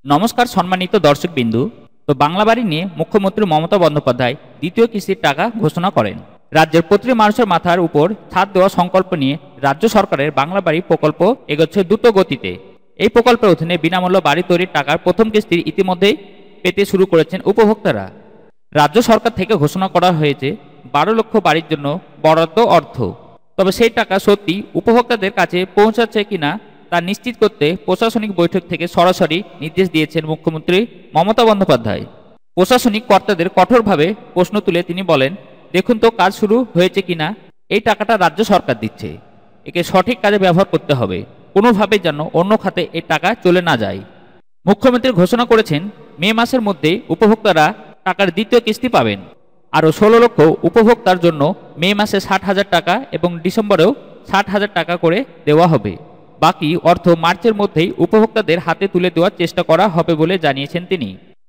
নমস্কার সম্মানিত দর্শকবিন্দু। তো বাংলা বাড়ি নিয়ে মুখ্যমন্ত্রী মমতা বন্দ্যোপাধ্যায় দ্বিতীয় কিস্তির টাকা ঘোষণা করেন। রাজ্যের প্রতিটি মানুষের মাথার উপর ছাদ দেওয়া সংকল্প নিয়ে রাজ্য সরকারের বাংলা বাড়ি প্রকল্প এগোচ্ছে দ্রুত গতিতে। এই প্রকল্পের অধীনে বিনামূল্য বাড়ি তৈরির টাকার প্রথম কিস্তি ইতিমধ্যেই পেতে শুরু করেছেন উপভোক্তারা। রাজ্য সরকার থেকে ঘোষণা করা হয়েছে 12 লক্ষ বাড়ির জন্য বরাদ্দ অর্থ। তবে সেই টাকা সত্যি উপভোক্তাদের কাছে পৌঁছাচ্ছে কিনা তা নিশ্চিত করতে প্রশাসনিক বৈঠক থেকে সরাসরি নির্দেশ দিয়েছেন মুখ্যমন্ত্রী মমতা বন্দ্যোপাধ্যায়। প্রশাসনিক কর্তাদের কঠোরভাবে প্রশ্ন তুলে তিনি বলেন, দেখুন তো কাজ শুরু হয়েছে কিনা। এই টাকাটা রাজ্য সরকার দিচ্ছে, একে সঠিক কাজে ব্যবহার করতে হবে, কোনোভাবে যেন অন্য খাতে এই টাকা চলে না যায়। মুখ্যমন্ত্রী ঘোষণা করেছেন মে মাসের মধ্যে উপভোক্তারা টাকার দ্বিতীয় কিস্তি পাবেন। আরও 16 লক্ষ উপভোক্তার জন্য মে মাসে 60,000 টাকা এবং ডিসেম্বরেও 60,000 টাকা করে দেওয়া হবে। বাকি অর্থ মার্চের মধ্যেই উপভোক্তাদের হাতে তুলে দেওয়ার চেষ্টা করা হবে বলে জানিয়েছেন তিনি।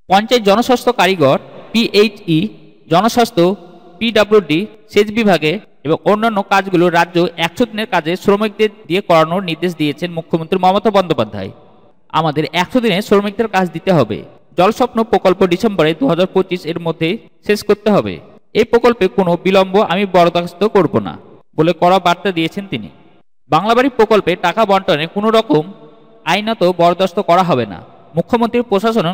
পঞ্চায়েত জনস্বাস্থ্য কারিগর, পিএইচই, জনস্বাস্থ্য, পিডব্লিউডি, সেচ বিভাগে এবং অন্যান্য কাজগুলো রাজ্য 100 দিনের কাজে শ্রমিকদের দিয়ে করানোর নির্দেশ দিয়েছেন মুখ্যমন্ত্রী মমতা বন্দ্যোপাধ্যায়। আমাদের 100 দিনে শ্রমিকদের কাজ দিতে হবে। জলস্বপ্ন প্রকল্প ডিসেম্বরে 2025 এর মধ্যে শেষ করতে হবে। এই প্রকল্পে কোনো বিলম্ব আমি বরদাস্ত করব না বলে কড়া বার্তা দিয়েছেন তিনি। বাংলাবাড়ি প্রকল্পে টাকা বন্টনে কোনো রকম আইনত বরদাস্ত করা হবে না। মুখ্যমন্ত্রীর প্রশাসন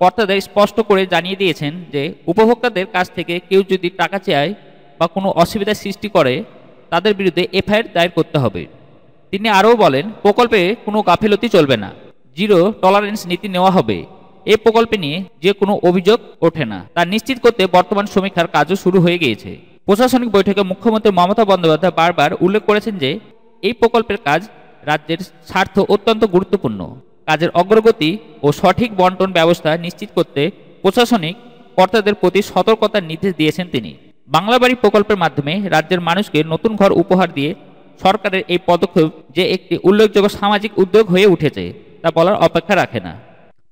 কর্তাদের স্পষ্ট করে জানিয়ে দিয়েছেন যে উপভোক্তাদের কাছ থেকে কেউ যদি টাকা চায় বা কোনো অসুবিধার সৃষ্টি করে তাদের বিরুদ্ধে এফআইআর দায়ের করতে হবে। তিনি আরও বলেন, প্রকল্পে কোনো গাফিলতি চলবে না, জিরো টলারেন্স নীতি নেওয়া হবে। এই প্রকল্পে নিয়ে যে কোনো অভিযোগ ওঠে না তা নিশ্চিত করতে বর্তমান সমীক্ষার কাজও শুরু হয়ে গিয়েছে। প্রশাসনিক বৈঠকে মুখ্যমন্ত্রী মমতা বন্দ্যোপাধ্যায় বারবার উল্লেখ করেছেন যে এই প্রকল্পের কাজ রাজ্যের স্বার্থ অত্যন্ত গুরুত্বপূর্ণ। কাজের অগ্রগতি ও সঠিক বন্টন ব্যবস্থা নিশ্চিত করতে প্রশাসনিক কর্তাদের প্রতি সতর্কতার নির্দেশ দিয়েছেন তিনি। বাংলা বাড়ি প্রকল্পের মাধ্যমে রাজ্যের মানুষকে নতুন ঘর উপহার দিয়ে সরকারের এই পদক্ষেপ যে একটি উল্লেখযোগ্য সামাজিক উদ্যোগ হয়ে উঠেছে তা বলার অপেক্ষা রাখে না।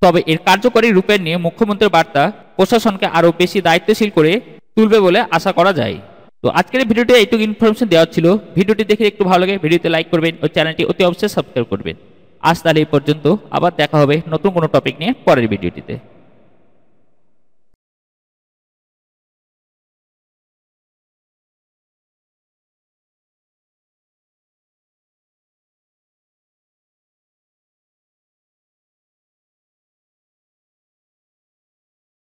তবে এর কার্যকরী রূপের নিয়ে মুখ্যমন্ত্রীর বার্তা প্রশাসনকে আরও বেশি দায়িত্বশীল করে তুলবে বলে আশা করা যায়। তো আজকের ভিডিওতে এইটুকু ইনফরমেশন দেওয়া ছিল। ভিডিওটি দেখে একটু ভালো লাগে ভিডিওতে লাইক করবেন ও চ্যানেলটি অতি অবশ্যই সাবস্ক্রাইব করবেন। আজ তাহলে এই পর্যন্ত, আবার দেখা হবে নতুন কোনো টপিক নিয়ে পরের ভিডিওটিতে।